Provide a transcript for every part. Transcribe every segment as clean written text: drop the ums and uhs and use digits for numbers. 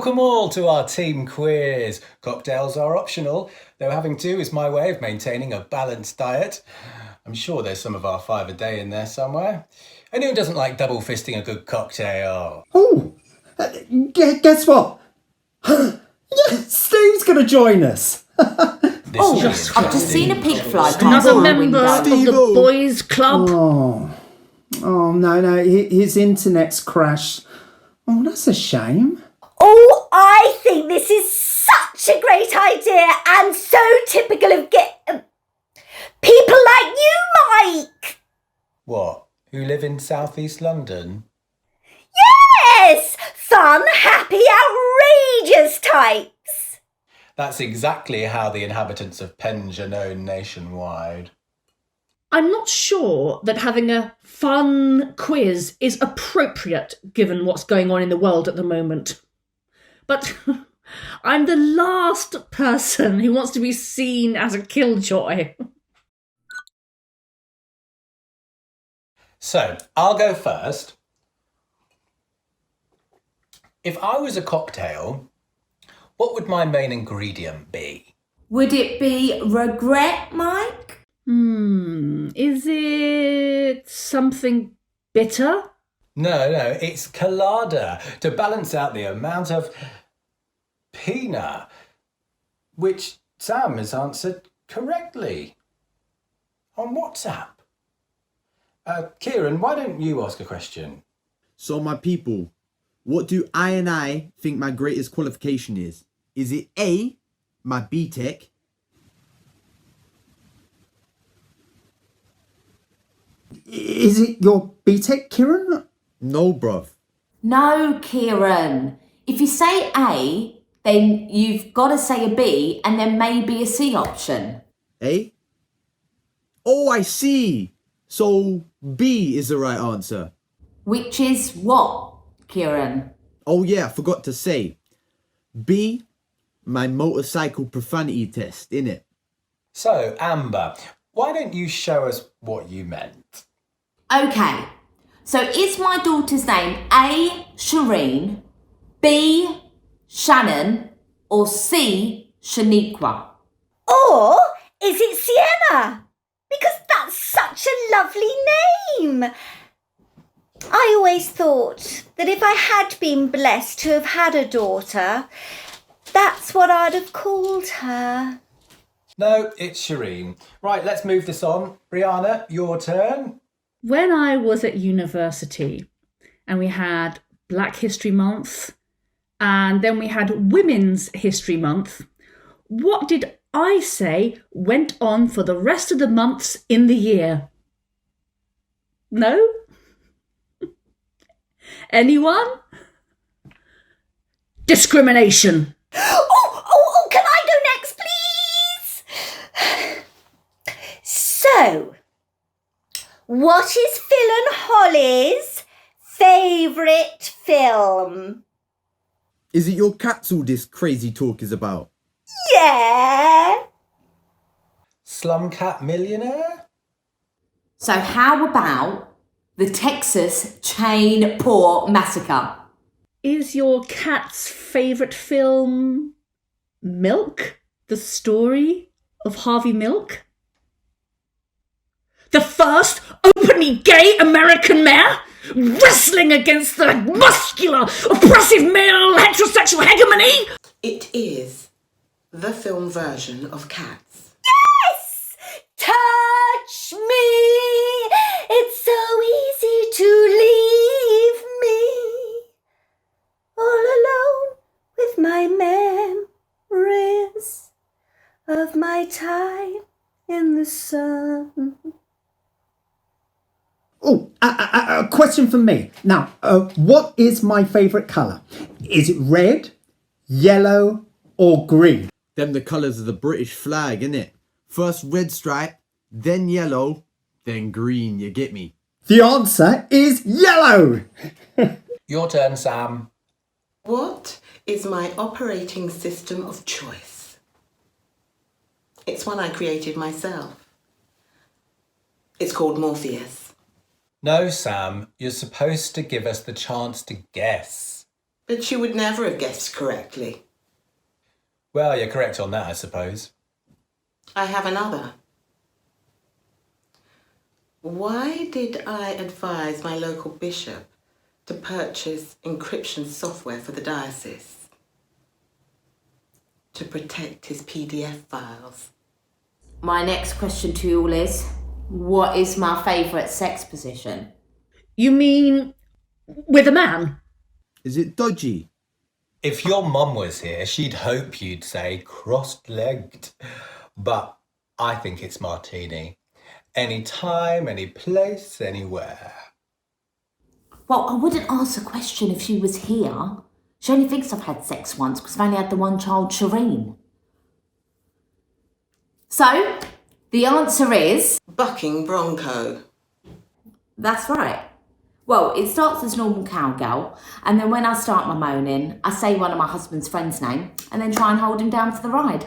Welcome all to our team quiz. Cocktails are optional, though having two is my way of maintaining a balanced diet. I'm sure there's some of our five a day in there somewhere. And who doesn't like double fisting a good cocktail? Oh, guess what? Yeah, Steve's going to join us. I've just seen a pig fly past Another my member window. of the boys' club. Oh, no, his internet's crashed. Oh, that's a shame. Oh, I think this is such a great idea and so typical of people like you, Mike. What? Who live in southeast London? Yes, fun, happy, outrageous types. That's exactly how the inhabitants of Penge are known nationwide. I'm not sure that having a fun quiz is appropriate given what's going on in the world at the moment. But I'm the last person who wants to be seen as a killjoy. So, I'll go first. If I was a cocktail, what would my main ingredient be? Would it be regret, Mike? Is it something bitter? No, it's colada, to balance out the amount of pina, which Sam has answered correctly on WhatsApp. Kieron, why don't you ask a question? So my people, what do I think my greatest qualification is? Is it A, my BTEC? Is it your BTEC, Kieron? No, bruv. No, Kieron. If you say A, then you've got to say a B and then maybe a C option. A? Oh, I see. So B is the right answer. Which is what, Kieron? Oh yeah, I forgot to say. B, my motorcycle profanity test, innit? So, Amber, why don't you show us what you meant? Okay, so is my daughter's name A, Shireen, B, Shannon, or C, Shaniqua? Or is it Sienna? Because that's such a lovely name. I always thought that if I had been blessed to have had a daughter, that's what I'd have called her. No, it's Shireen. Right, let's move this on. Brianna, your turn. When I was at university and we had Black History Month and then we had Women's History Month, what did I say went on for the rest of the months in the year? No? Anyone? Discrimination. Oh, can I go next, please? So, what is Phil and Holly's favourite film? Is it your cats all this crazy talk is about? Yeah. Slumcat Millionaire? So how about the Texas Chainsaw Massacre? Is your cat's favourite film Milk? The story of Harvey Milk? The first openly gay American mayor? Wrestling against the muscular, oppressive male heterosexual hegemony? It is the film version of Cats. Yes! Touch me! It's so easy to leave me all alone with my memories of my time in the sun. Oh, a question for me. Now, what is my favourite colour? Is it red, yellow or green? Them the colours of the British flag, innit? First red stripe, then yellow, then green, you get me? The answer is yellow! Your turn, Sam. What is my operating system of choice? It's one I created myself. It's called Morpheus. No, Sam, you're supposed to give us the chance to guess. But she would never have guessed correctly. Well, you're correct on that, I suppose. I have another. Why did I advise my local bishop to purchase encryption software for the diocese? To protect his PDF files. My next question to you all is, what is my favourite sex position? You mean with a man? Is it dodgy? If your mum was here, she'd hope you'd say cross-legged. But I think it's martini. Any time, any place, anywhere. Well, I wouldn't ask a question if she was here. She only thinks I've had sex once because I've only had the one child, Shireen. So, the answer is... Bucking bronco. That's right. Well, it starts as normal cowgirl, and then when I start my moaning, I say one of my husband's friend's name, and then try and hold him down for the ride.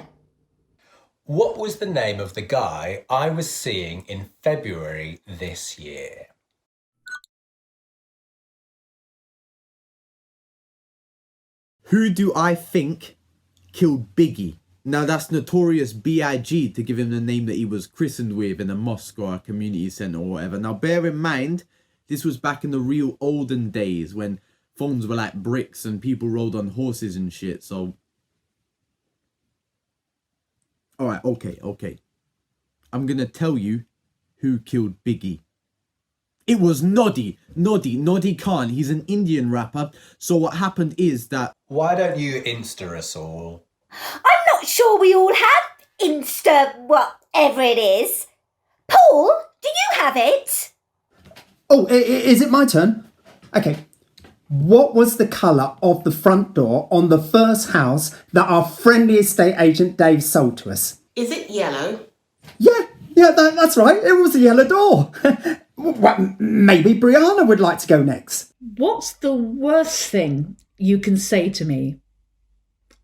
What was the name of the guy I was seeing in February this year? Who do I think killed Biggie? Now that's Notorious B.I.G. to give him the name that he was christened with in a mosque or a community centre or whatever. Now bear in mind, this was back in the real olden days when phones were like bricks and people rode on horses and shit, so... Alright, okay. I'm gonna tell you who killed Biggie. It was Noddy Khan. He's an Indian rapper. So what happened is that... Why don't you Insta us all? I'm not sure we all have Insta whatever it is. Paul, do you have it? Oh, is it my turn? Okay. What was the colour of the front door on the first house that our friendly estate agent Dave sold to us? Is it yellow? Yeah, that's right. It was a yellow door. Well, maybe Brianna would like to go next. What's the worst thing you can say to me?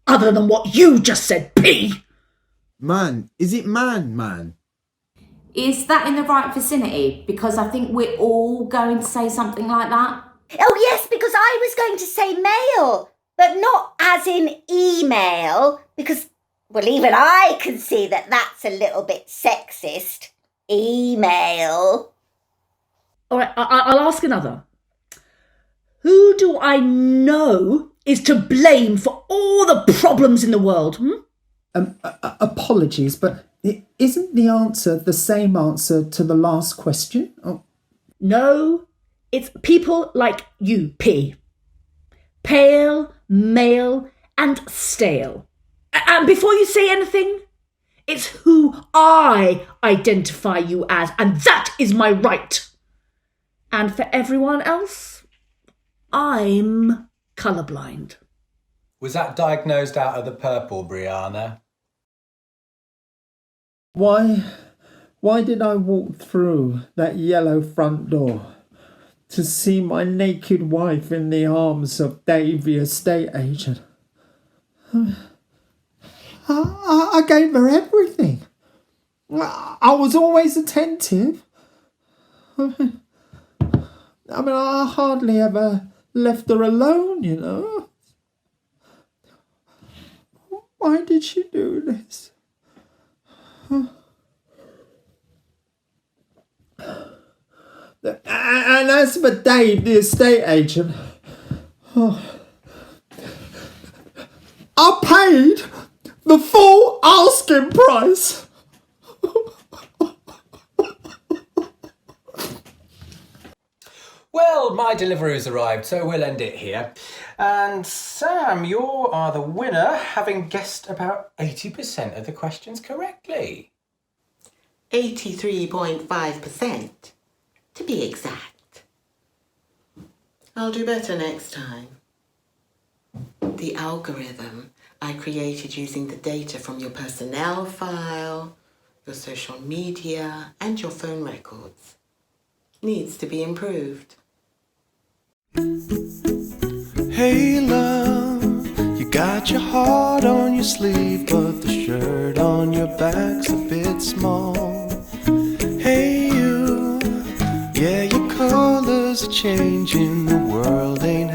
Other than what you just said, P! Man, is it man? Is that in the right vicinity? Because I think we're all going to say something like that. Oh yes, because I was going to say mail, but not as in email, because, well, even I can see that that's a little bit sexist. Email. All right, I'll ask another. Who do I know is to blame for all the problems in the world? Apologies, but isn't the answer the same answer to the last question? Oh. No, it's people like you, P. Pale, male, and stale. And before you say anything, it's who I identify you as, and that is my right. And for everyone else, I'm colourblind. Was that diagnosed out of the purple, Brianna? Why did I walk through that yellow front door to see my naked wife in the arms of Dave, the estate agent? I gave her everything. I was always attentive. I hardly ever left her alone, you know. Why did she do this? And as for Dave, the estate agent, I paid the full asking price. Well, my delivery's arrived, so we'll end it here. And Sam, you are the winner, having guessed about 80% of the questions correctly. 83.5%, to be exact. I'll do better next time. The algorithm I created using the data from your personnel file, your social media, and your phone records needs to be improved. Hey love, you got your heart on your sleeve, but the shirt on your back's a bit small. Hey you, yeah, your colors are changing, the world ain't